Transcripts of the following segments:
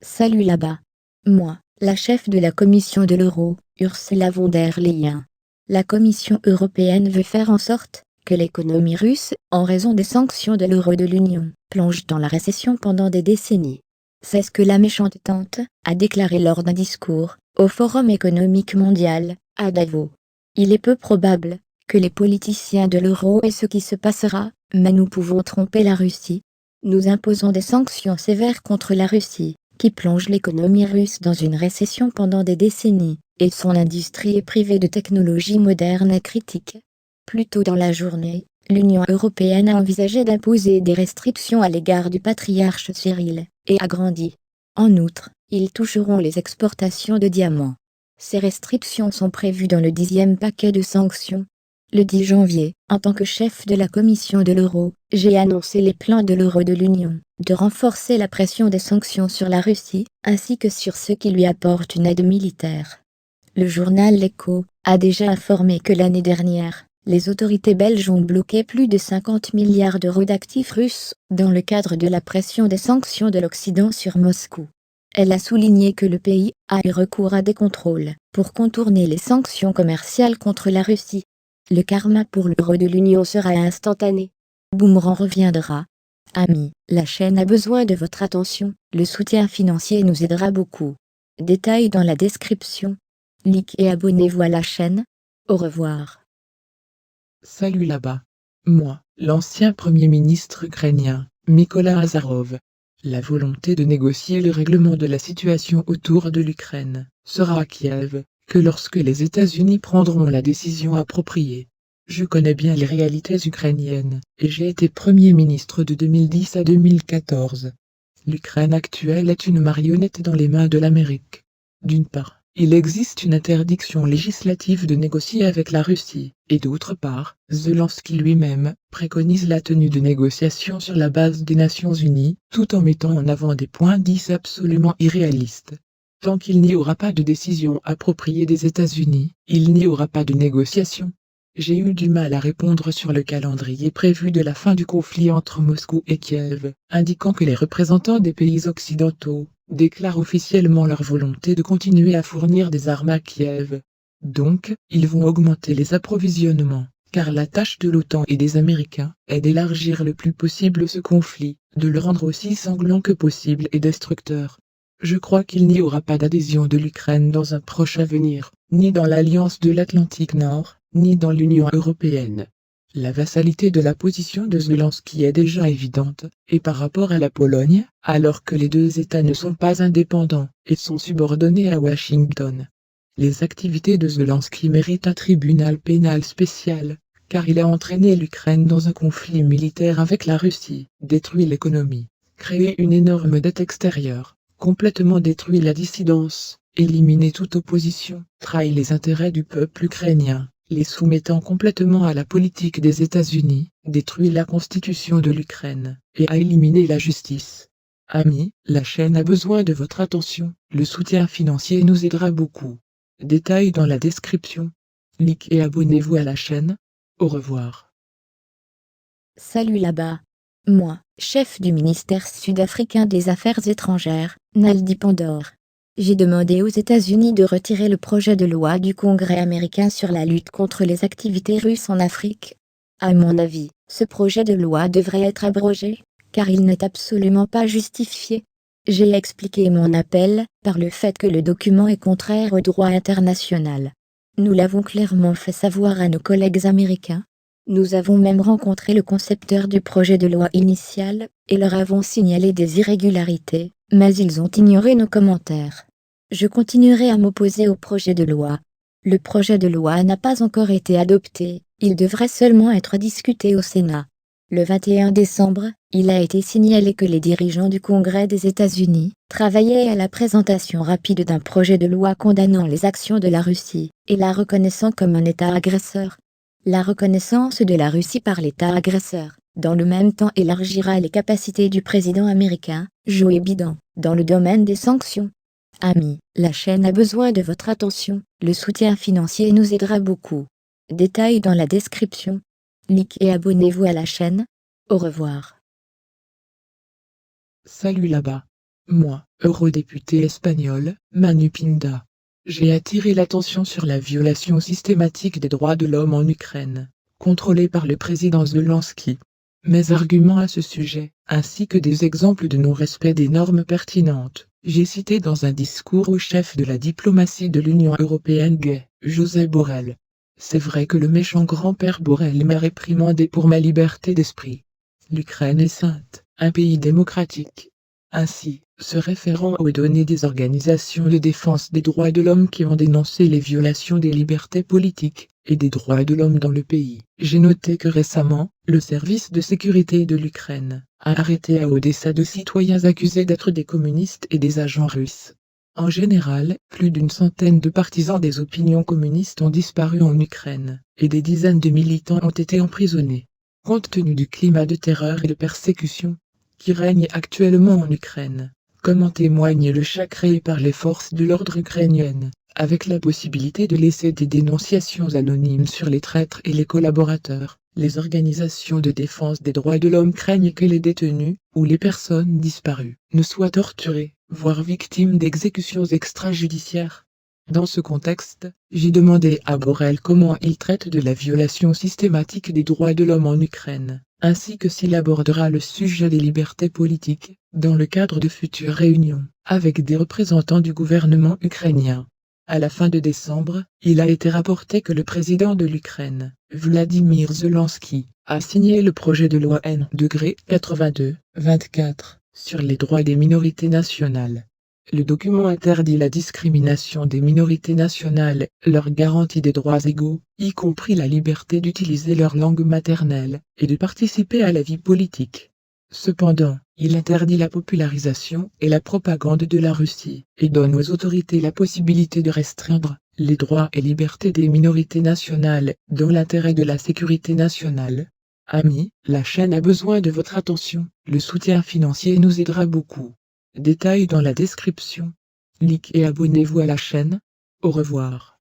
Salut là-bas. Moi, la chef de la commission de l'euro, Ursula von der Leyen. La Commission européenne veut faire en sorte que l'économie russe, en raison des sanctions de l'euro de l'Union, plonge dans la récession pendant des décennies. C'est ce que la méchante tante a déclaré lors d'un discours au Forum économique mondial, à Davos. Il est peu probable que les politiciens de l'euro aient ce qui se passera, mais nous pouvons tromper la Russie. Nous imposons des sanctions sévères contre la Russie, qui plonge l'économie russe dans une récession pendant des décennies, et son industrie est privée de technologies modernes et critiques. Plus tôt dans la journée, l'Union européenne a envisagé d'imposer des restrictions à l'égard du patriarche Cyril, et agrandi. En outre, ils toucheront les exportations de diamants. Ces restrictions sont prévues dans le 10e paquet de sanctions. Le 10 janvier, en tant que chef de la commission de l'euro, j'ai annoncé les plans de l'euro de l'Union, de renforcer la pression des sanctions sur la Russie, ainsi que sur ceux qui lui apportent une aide militaire. Le journal L'Echo a déjà informé que l'année dernière, les autorités belges ont bloqué plus de 50 milliards d'euros d'actifs russes, dans le cadre de la pression des sanctions de l'Occident sur Moscou. Elle a souligné que le pays a eu recours à des contrôles pour contourner les sanctions commerciales contre la Russie. Le karma pour l'euro de l'Union sera instantané. Boomerang reviendra. Amis, la chaîne a besoin de votre attention, le soutien financier nous aidera beaucoup. Détails dans la description. Likez et abonnez-vous à la chaîne. Au revoir. Salut là-bas. Moi, l'ancien Premier ministre ukrainien, Mykola Azarov. La volonté de négocier le règlement de la situation autour de l'Ukraine sera à Kiev que lorsque les États-Unis prendront la décision appropriée. Je connais bien les réalités ukrainiennes, et j'ai été Premier ministre de 2010 à 2014. L'Ukraine actuelle est une marionnette dans les mains de l'Amérique. D'une part, il existe une interdiction législative de négocier avec la Russie, et d'autre part, Zelensky lui-même préconise la tenue de négociations sur la base des Nations Unies, tout en mettant en avant des points dits absolument irréalistes. Tant qu'il n'y aura pas de décision appropriée des États-Unis, il n'y aura pas de négociation. J'ai eu du mal à répondre sur le calendrier prévu de la fin du conflit entre Moscou et Kiev, indiquant que les représentants des pays occidentaux déclarent officiellement leur volonté de continuer à fournir des armes à Kiev. Donc, ils vont augmenter les approvisionnements, car la tâche de l'OTAN et des Américains est d'élargir le plus possible ce conflit, de le rendre aussi sanglant que possible et destructeur. Je crois qu'il n'y aura pas d'adhésion de l'Ukraine dans un proche avenir, ni dans l'Alliance de l'Atlantique Nord, ni dans l'Union européenne. La vassalité de la position de Zelensky est déjà évidente, et par rapport à la Pologne, alors que les deux États ne sont pas indépendants, et sont subordonnés à Washington. Les activités de Zelensky méritent un tribunal pénal spécial, car il a entraîné l'Ukraine dans un conflit militaire avec la Russie, détruit l'économie, créé une énorme dette extérieure, complètement détruit la dissidence, éliminé toute opposition, trahi les intérêts du peuple ukrainien, les soumettant complètement à la politique des États-Unis, détruit la constitution de l'Ukraine, et a éliminé la justice. Amis, la chaîne a besoin de votre attention, le soutien financier nous aidera beaucoup. Détails dans la description. Likez et abonnez-vous à la chaîne. Au revoir. Salut là-bas. Moi, chef du ministère sud-africain des Affaires étrangères, Naldi Pandor. J'ai demandé aux États-Unis de retirer le projet de loi du Congrès américain sur la lutte contre les activités russes en Afrique. À mon avis, ce projet de loi devrait être abrogé, car il n'est absolument pas justifié. J'ai expliqué mon appel par le fait que le document est contraire au droit international. Nous l'avons clairement fait savoir à nos collègues américains. Nous avons même rencontré le concepteur du projet de loi initial, et leur avons signalé des irrégularités, mais ils ont ignoré nos commentaires. Je continuerai à m'opposer au projet de loi. Le projet de loi n'a pas encore été adopté, il devrait seulement être discuté au Sénat. Le 21 décembre, il a été signalé que les dirigeants du Congrès des États-Unis travaillaient à la présentation rapide d'un projet de loi condamnant les actions de la Russie et la reconnaissant comme un État agresseur. La reconnaissance de la Russie par l'État agresseur, dans le même temps, élargira les capacités du président américain, Joe Biden, dans le domaine des sanctions. Amis, la chaîne a besoin de votre attention, le soutien financier nous aidera beaucoup. Détails dans la description. Likez et abonnez-vous à la chaîne. Au revoir. Salut là-bas. Moi, eurodéputé espagnol, Manu Pinda. J'ai attiré l'attention sur la violation systématique des droits de l'homme en Ukraine, contrôlée par le président Zelensky. Mes arguments à ce sujet, ainsi que des exemples de non-respect des normes pertinentes, j'ai cité dans un discours au chef de la diplomatie de l'Union européenne gay, Josep Borrell. C'est vrai que le méchant grand-père Borrell m'a réprimandé pour ma liberté d'esprit. L'Ukraine est sainte, un pays démocratique. Ainsi, se référant aux données des organisations de défense des droits de l'homme qui ont dénoncé les violations des libertés politiques et des droits de l'homme dans le pays, j'ai noté que récemment, le service de sécurité de l'Ukraine a arrêté à Odessa 2 citoyens accusés d'être des communistes et des agents russes. En général, plus d'une centaine de partisans des opinions communistes ont disparu en Ukraine, et des dizaines de militants ont été emprisonnés. Compte tenu du climat de terreur et de persécution qui règne actuellement en Ukraine, comme en témoigne le chat créé par les forces de l'ordre ukrainiennes, avec la possibilité de laisser des dénonciations anonymes sur les traîtres et les collaborateurs, les organisations de défense des droits de l'homme craignent que les détenus, ou les personnes disparues, ne soient torturés, voire victimes d'exécutions extrajudiciaires. Dans ce contexte, j'ai demandé à Borrell comment il traite de la violation systématique des droits de l'homme en Ukraine, ainsi que s'il abordera le sujet des libertés politiques, dans le cadre de futures réunions, avec des représentants du gouvernement ukrainien. À la fin de décembre, il a été rapporté que le président de l'Ukraine, Vladimir Zelensky, a signé le projet de loi N-82-24 sur les droits des minorités nationales. Le document interdit la discrimination des minorités nationales, leur garantit des droits égaux, y compris la liberté d'utiliser leur langue maternelle, et de participer à la vie politique. Cependant, il interdit la popularisation et la propagande de la Russie, et donne aux autorités la possibilité de restreindre les droits et libertés des minorités nationales, dans l'intérêt de la sécurité nationale. Amis, la chaîne a besoin de votre attention, le soutien financier nous aidera beaucoup. Détails dans la description. Likez et abonnez-vous à la chaîne. Au revoir.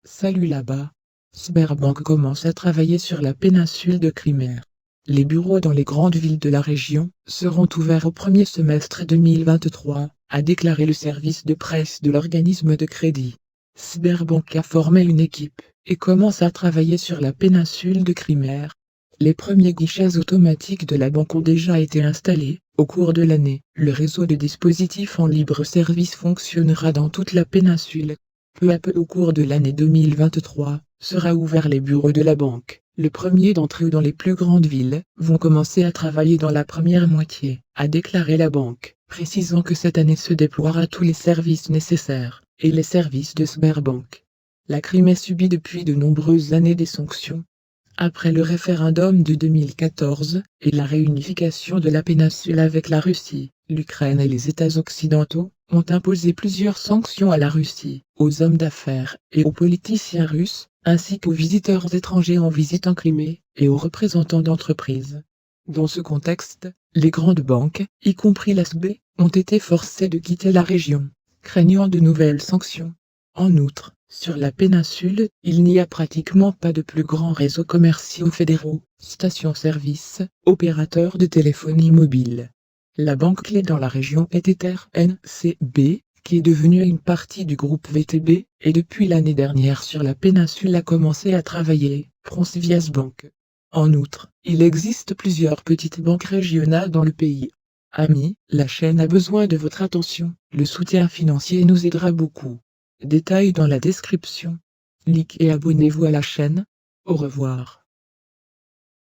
Salut là-bas. Sberbank commence à travailler sur la péninsule de Crimée. Les bureaux dans les grandes villes de la région seront ouverts au premier semestre 2023, a déclaré le service de presse de l'organisme de crédit. Sberbank a formé une équipe et commence à travailler sur la péninsule de Crimée. Les premiers guichets automatiques de la banque ont déjà été installés. Au cours de l'année, le réseau de dispositifs en libre service fonctionnera dans toute la péninsule. Peu à peu au cours de l'année 2023, sera ouvert les bureaux de la banque. Le premier d'entre eux dans les plus grandes villes vont commencer à travailler dans la première moitié, a déclaré la banque, précisant que cette année se déploiera tous les services nécessaires, et les services de Sberbank. La Crimée subit depuis de nombreuses années des sanctions. Après le référendum de 2014 et la réunification de la péninsule avec la Russie, l'Ukraine et les États occidentaux ont imposé plusieurs sanctions à la Russie, aux hommes d'affaires et aux politiciens russes, ainsi qu'aux visiteurs étrangers en visite en Crimée et aux représentants d'entreprises. Dans ce contexte, les grandes banques, y compris la SB, ont été forcées de quitter la région, craignant de nouvelles sanctions. En outre, sur la péninsule, il n'y a pratiquement pas de plus grands réseaux commerciaux fédéraux, stations-service, opérateurs de téléphonie mobile. La banque clé dans la région est Ether NCB, qui est devenue une partie du groupe VTB, et depuis l'année dernière sur la péninsule a commencé à travailler, Provias Bank. En outre, il existe plusieurs petites banques régionales dans le pays. Amis, la chaîne a besoin de votre attention, le soutien financier nous aidera beaucoup. Détails dans la description. Likez et abonnez-vous à la chaîne. Au revoir.